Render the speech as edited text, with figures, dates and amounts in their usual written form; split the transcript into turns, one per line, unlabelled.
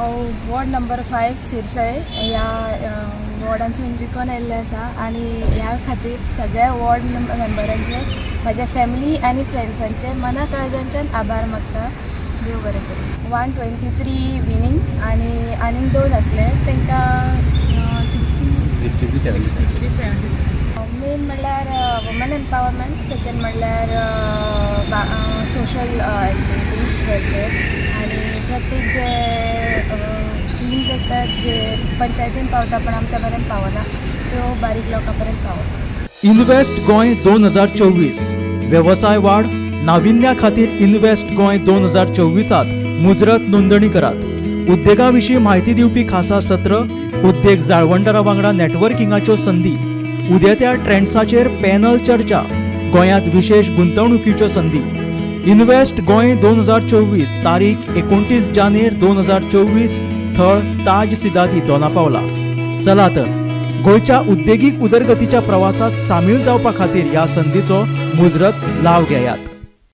Ward number 5 सिरसाय ह्या वॉर्डांसून जिखून आयिल्लें आसा आनी ह्या खातीर सगळ्या वॉर्ड मेंबरांचे म्हज्या फॅमिली आनी फ्रेंड्सांचे मना काळजांच्यान आभार मागता. देव बरें करूं. 123 विनींग आनी 2 आसले तांकां 60 मेन म्हणल्यार वुमन एम्पावरमेंट, सेकंड म्हणल्यार सोशल एक्टिविटीज वेलफेअर आनी प्रत्येक जे स्किम्स आसतात जे पंचायतीन पावता पण आमच्या मेरेन पावना त्यो बारीक लोकां पर्यंत पावता.
इन्व्हेस्ट गोंय 2024 व्यवसाय वाढ नाविन्या खातीर इन्व्हेस्ट गोंय 2024 मुजरत नोंदणी करात. उद्देगाविशीं म्हायती दिवपी खासा सत्र, उद्देग जाळवणदारां वांगडा नेटवर्किंगाच्यो संदी, उदेत्या ट्रेंड्साचेर पॅनल चर्चा, गोंयांत विशेष गुंतवणुकीच्यो संदी. इन्व्हेस्ट गोंय 2024 तारीख 29 जानेर 2024 थळ ताज सिदाती दोनापावला. चला तर गोंयच्या उद्देगीक उदरगतीच्या प्रवासात सामील जावपा खातीर ह्या संदीचो मुजरत लाव घेयात.